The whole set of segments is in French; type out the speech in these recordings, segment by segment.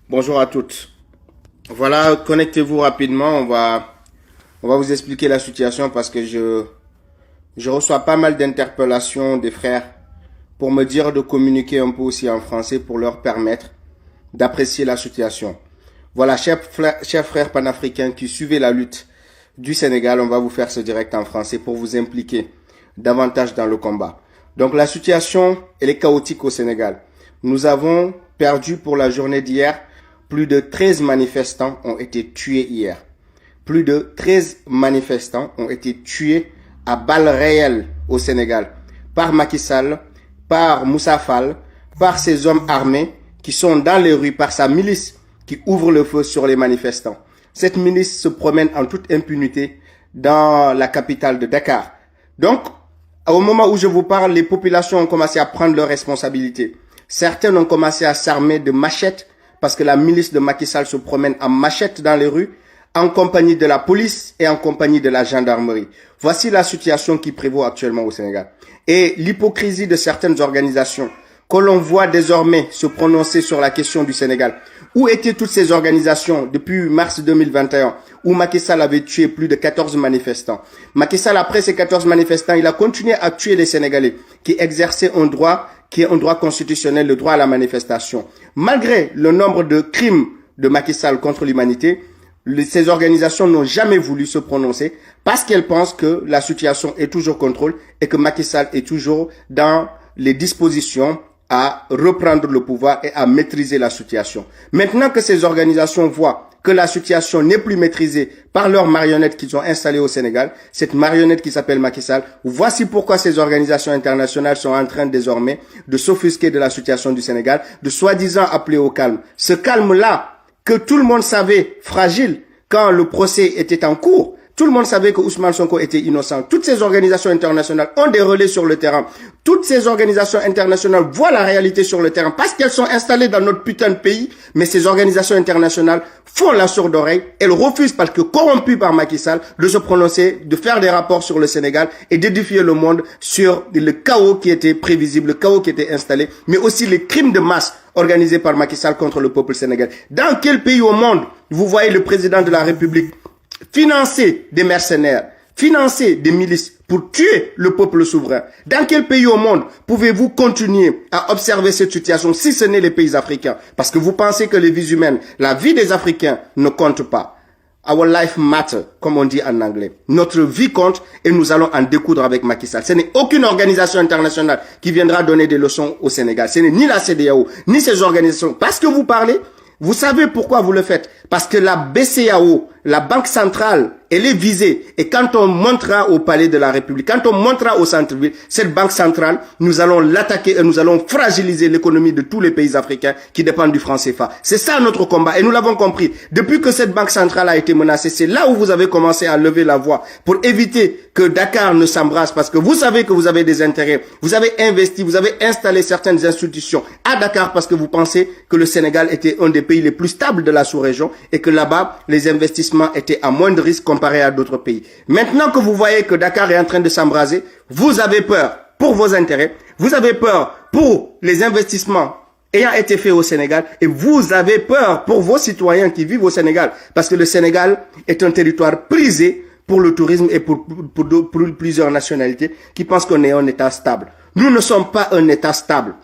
Bonjour à toutes. Voilà, connectez-vous rapidement. On va vous expliquer la situation parce que je reçois pas mal d'interpellations des frères pour me dire de communiquer un peu aussi en français pour leur permettre d'apprécier la situation. Voilà, chers frères panafricains qui suivez la lutte du Sénégal, on va vous faire ce direct en français pour vous impliquer davantage dans le combat. Donc la situation, elle est chaotique au Sénégal. Nous avons perdu pour la journée d'hier. Plus de 13 manifestants ont été tués hier. Plus de 13 manifestants ont été tués à balles réelles au Sénégal par Macky Sall, par Moussa Fall, par ces hommes armés qui sont dans les rues, par sa milice qui ouvre le feu sur les manifestants. Cette milice se promène en toute impunité dans la capitale de Dakar. Donc, au moment où je vous parle, les populations ont commencé à prendre leurs responsabilités. Certains ont commencé à s'armer de machettes parce que la milice de Macky Sall se promène en machette dans les rues, en compagnie de la police et en compagnie de la gendarmerie. Voici la situation qui prévaut actuellement au Sénégal. Et l'hypocrisie de certaines organisations que l'on voit désormais se prononcer sur la question du Sénégal. Où étaient toutes ces organisations depuis mars 2021 où Macky Sall avait tué plus de 14 manifestants? Macky Sall, après ces 14 manifestants, il a continué à tuer les Sénégalais qui exerçaient un droit qui est un droit constitutionnel, le droit à la manifestation. Malgré le nombre de crimes de Macky Sall contre l'humanité, ces organisations n'ont jamais voulu se prononcer parce qu'elles pensent que la situation est toujours contrôle et que Macky Sall est toujours dans les dispositions à reprendre le pouvoir et à maîtriser la situation. Maintenant que ces organisations voient que la situation n'est plus maîtrisée par leurs marionnettes qu'ils ont installées au Sénégal, cette marionnette qui s'appelle Macky Sall, voici pourquoi ces organisations internationales sont en train désormais de s'offusquer de la situation du Sénégal, de soi-disant appeler au calme. Ce calme-là, que tout le monde savait fragile quand le procès était en cours, tout le monde savait que Ousmane Sonko était innocent. Toutes ces organisations internationales ont des relais sur le terrain. Toutes ces organisations internationales voient la réalité sur le terrain parce qu'elles sont installées dans notre putain de pays. Mais ces organisations internationales font la sourde oreille. Elles refusent parce que corrompues par Macky Sall de se prononcer, de faire des rapports sur le Sénégal et d'édifier le monde sur le chaos qui était prévisible, le chaos qui était installé, mais aussi les crimes de masse organisés par Macky Sall contre le peuple sénégalais. Dans quel pays au monde vous voyez le président de la République financer des mercenaires, financer des milices pour tuer le peuple souverain? Dans quel pays au monde pouvez-vous continuer à observer cette situation si ce n'est les pays africains? Parce que vous pensez que les vies humaines, la vie des Africains ne compte pas. Our life matter, comme on dit en anglais. Notre vie compte et nous allons en découdre avec Macky Sall. Ce n'est aucune organisation internationale qui viendra donner des leçons au Sénégal. Ce n'est ni la CEDEAO, ni ces organisations. Parce que vous parlez, vous savez pourquoi vous le faites? Parce que la BCEAO, la Banque centrale, elle est visée. Et quand on montera au palais de la République, quand on montera au centre-ville, cette banque centrale, nous allons l'attaquer et nous allons fragiliser l'économie de tous les pays africains qui dépendent du franc CFA. C'est ça notre combat et nous l'avons compris. Depuis que cette banque centrale a été menacée, c'est là où vous avez commencé à lever la voix pour éviter que Dakar ne s'embrasse parce que vous savez que vous avez des intérêts. Vous avez investi, vous avez installé certaines institutions à Dakar parce que vous pensez que le Sénégal était un des pays les plus stables de la sous-région et que là-bas, les investissements étaient à moins de risque comparé à d'autres pays. Maintenant que vous voyez que Dakar est en train de s'embraser, vous avez peur pour vos intérêts, vous avez peur pour les investissements ayant été faits au Sénégal et vous avez peur pour vos citoyens qui vivent au Sénégal parce que le Sénégal est un territoire prisé pour le tourisme et pour plusieurs nationalités qui pensent qu'on est un État stable. Nous ne sommes pas un État stable.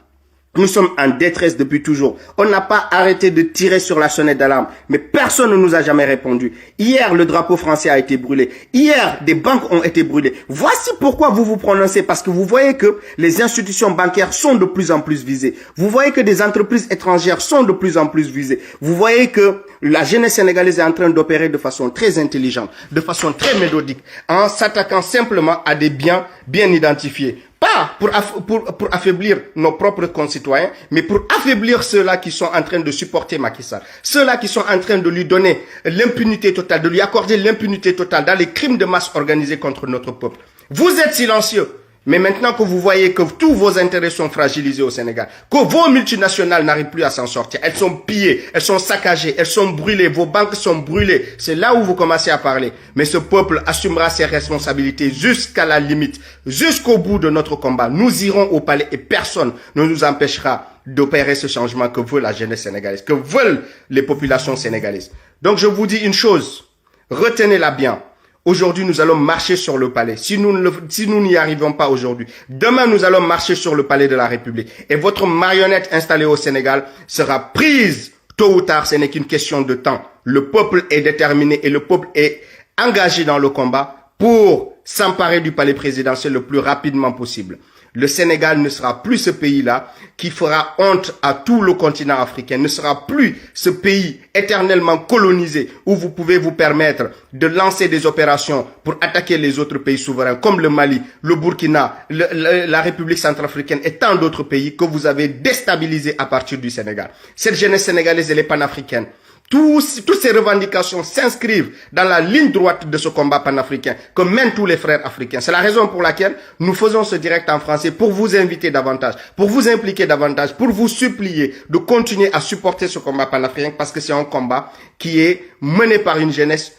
Nous sommes en détresse depuis toujours. On n'a pas arrêté de tirer sur la sonnette d'alarme. Mais personne ne nous a jamais répondu. Hier, le drapeau français a été brûlé. Hier, des banques ont été brûlées. Voici pourquoi vous vous prononcez. Parce que vous voyez que les institutions bancaires sont de plus en plus visées. Vous voyez que des entreprises étrangères sont de plus en plus visées. Vous voyez que la jeunesse sénégalaise est en train d'opérer de façon très intelligente, de façon très méthodique, en s'attaquant simplement à des biens bien identifiés. Pas pour affaiblir nos propres concitoyens, mais pour affaiblir ceux-là qui sont en train de supporter Macky Sall. Ceux-là qui sont en train de lui donner l'impunité totale, de lui accorder l'impunité totale dans les crimes de masse organisés contre notre peuple. Vous êtes silencieux. Mais maintenant que vous voyez que tous vos intérêts sont fragilisés au Sénégal, que vos multinationales n'arrivent plus à s'en sortir, elles sont pillées, elles sont saccagées, elles sont brûlées, vos banques sont brûlées, c'est là où vous commencez à parler. Mais ce peuple assumera ses responsabilités jusqu'à la limite, jusqu'au bout de notre combat. Nous irons au palais et personne ne nous empêchera d'opérer ce changement que veut la jeunesse sénégalaise, que veulent les populations sénégalaises. Donc je vous dis une chose, retenez-la bien. Aujourd'hui, nous allons marcher sur le palais. Si nous n'y arrivons pas aujourd'hui, demain, nous allons marcher sur le palais de la République. Et votre marionnette installée au Sénégal sera prise tôt ou tard. Ce n'est qu'une question de temps. Le peuple est déterminé et le peuple est engagé dans le combat pour s'emparer du palais présidentiel le plus rapidement possible. Le Sénégal ne sera plus ce pays-là qui fera honte à tout le continent africain, ne sera plus ce pays éternellement colonisé où vous pouvez vous permettre de lancer des opérations pour attaquer les autres pays souverains comme le Mali, le Burkina, la République centrafricaine et tant d'autres pays que vous avez déstabilisés à partir du Sénégal. Cette jeunesse sénégalaise, elle est panafricaine. Toutes ces revendications s'inscrivent dans la ligne droite de ce combat panafricain que mènent tous les frères africains. C'est la raison pour laquelle nous faisons ce direct en français pour vous inviter davantage, pour vous impliquer davantage, pour vous supplier de continuer à supporter ce combat panafricain parce que c'est un combat qui est mené par une jeunesse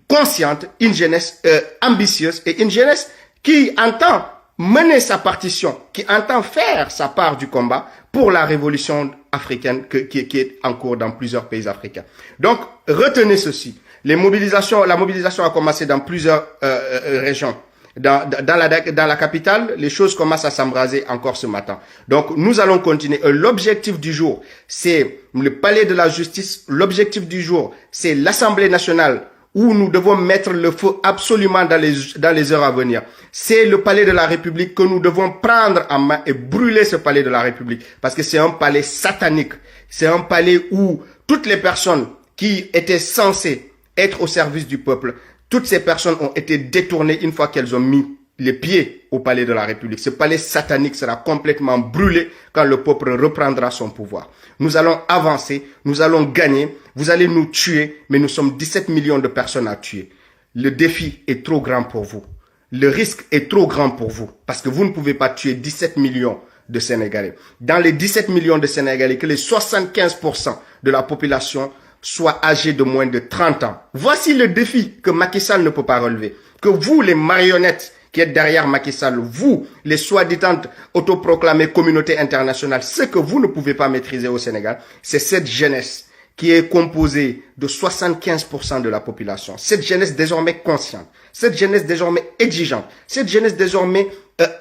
consciente, une jeunesse ambitieuse et une jeunesse qui entend mener sa partition, qui entend faire sa part du combat pour la révolution africaine qui est en cours dans plusieurs pays africains. Donc, retenez ceci. La mobilisation a commencé dans plusieurs régions. Dans la capitale, les choses commencent à s'embraser encore ce matin. Donc, nous allons continuer. L'objectif du jour, c'est le palais de la justice. L'objectif du jour, c'est l'Assemblée nationale où nous devons mettre le feu absolument dans les heures à venir. C'est le palais de la République que nous devons prendre en main et brûler ce palais de la République. Parce que c'est un palais satanique. C'est un palais où toutes les personnes qui étaient censées être au service du peuple, toutes ces personnes ont été détournées une fois qu'elles ont mis les pieds au palais de la République. Ce palais satanique sera complètement brûlé quand le peuple reprendra son pouvoir. Nous allons avancer, nous allons gagner, vous allez nous tuer, mais nous sommes 17 millions de personnes à tuer. Le défi est trop grand pour vous. Le risque est trop grand pour vous, parce que vous ne pouvez pas tuer 17 millions de Sénégalais. Dans les 17 millions de Sénégalais, que les 75% de la population soient âgés de moins de 30 ans. Voici le défi que Macky Sall ne peut pas relever. Que vous, les marionnettes, qui êtes derrière Macky Sall, vous, les soi-disant autoproclamées communautés internationales, ce que vous ne pouvez pas maîtriser au Sénégal, c'est cette jeunesse qui est composée de 75% de la population. Cette jeunesse désormais consciente, cette jeunesse désormais exigeante, cette jeunesse désormais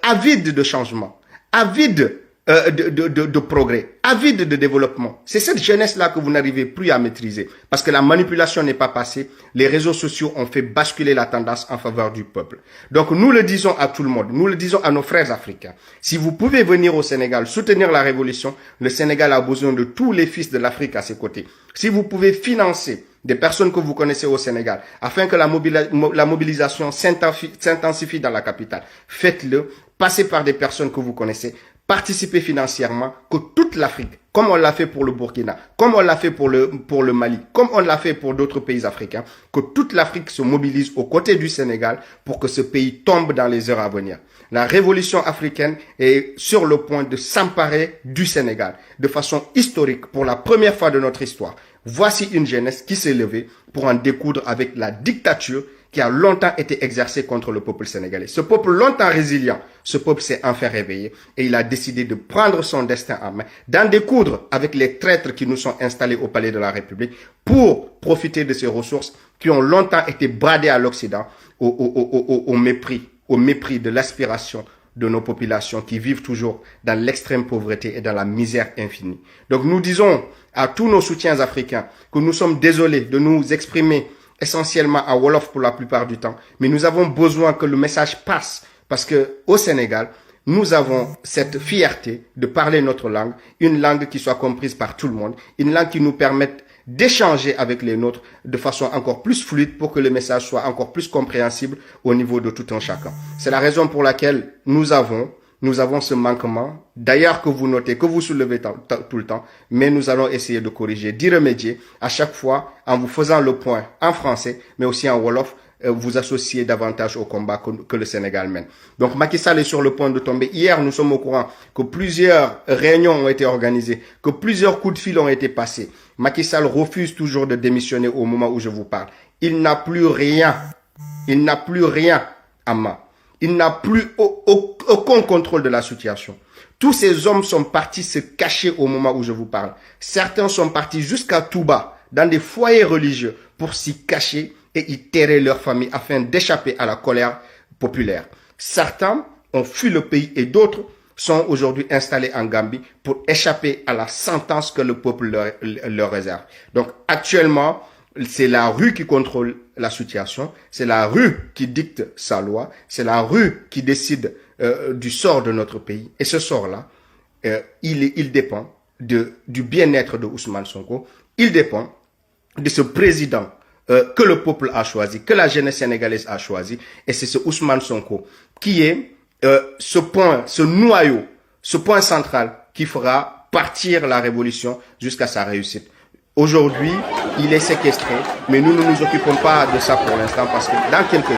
avide de changement, avide de progrès, avide de développement. C'est cette jeunesse-là que vous n'arrivez plus à maîtriser parce que la manipulation n'est pas passée. Les réseaux sociaux ont fait basculer la tendance en faveur du peuple. Donc nous le disons à tout le monde, nous le disons à nos frères africains. Si vous pouvez venir au Sénégal soutenir la révolution, le Sénégal a besoin de tous les fils de l'Afrique à ses côtés. Si vous pouvez financer des personnes que vous connaissez au Sénégal, afin que la mobilisation s'intensifie dans la capitale, faites-le, passez par des personnes que vous connaissez, participez financièrement, que toute l'Afrique, comme on l'a fait pour le Burkina, comme on l'a fait pour le Mali, comme on l'a fait pour d'autres pays africains, que toute l'Afrique se mobilise aux côtés du Sénégal pour que ce pays tombe dans les heures à venir. La révolution africaine est sur le point de s'emparer du Sénégal de façon historique pour la première fois de notre histoire. Voici une jeunesse qui s'est levée pour en découdre avec la dictature qui a longtemps été exercée contre le peuple sénégalais. Ce peuple longtemps résilient, ce peuple s'est enfin réveillé et il a décidé de prendre son destin en main, d'en découdre avec les traîtres qui nous sont installés au palais de la République pour profiter de ces ressources qui ont longtemps été bradées à l'Occident au mépris de l'aspiration de nos populations qui vivent toujours dans l'extrême pauvreté et dans la misère infinie. Donc nous disons à tous nos soutiens africains que nous sommes désolés de nous exprimer essentiellement en Wolof pour la plupart du temps, mais nous avons besoin que le message passe parce que au Sénégal, nous avons cette fierté de parler notre langue, une langue qui soit comprise par tout le monde, une langue qui nous permette d'échanger avec les nôtres de façon encore plus fluide pour que le message soit encore plus compréhensible au niveau de tout un chacun. C'est la raison pour laquelle nous avons ce manquement, d'ailleurs que vous notez, que vous soulevez tout le temps, mais nous allons essayer de corriger, d'y remédier à chaque fois en vous faisant le point en français, mais aussi en Wolof, vous associer davantage au combat que le Sénégal mène. Donc Macky Sall est sur le point de tomber. Hier, nous sommes au courant que plusieurs réunions ont été organisées, que plusieurs coups de fil ont été passés. Macky Sall refuse toujours de démissionner au moment où je vous parle. Il n'a plus rien. Il n'a plus rien à main. Il n'a plus aucun contrôle de la situation. Tous ces hommes sont partis se cacher au moment où je vous parle. Certains sont partis jusqu'à Touba, dans des foyers religieux, pour s'y cacher et y terrer leur famille afin d'échapper à la colère populaire. Certains ont fui le pays et d'autres sont aujourd'hui installés en Gambie pour échapper à la sentence que le peuple leur réserve. Donc actuellement, c'est la rue qui contrôle la situation, c'est la rue qui dicte sa loi, c'est la rue qui décide du sort de notre pays. Et ce sort-là, il dépend du bien-être de Ousmane Sonko, il dépend de ce président que le peuple a choisi, que la jeunesse sénégalaise a choisi, et c'est ce Ousmane Sonko qui est ce noyau, ce point central qui fera partir la révolution jusqu'à sa réussite. Aujourd'hui, il est séquestré, mais nous ne nous occupons pas de ça pour l'instant parce que dans quelques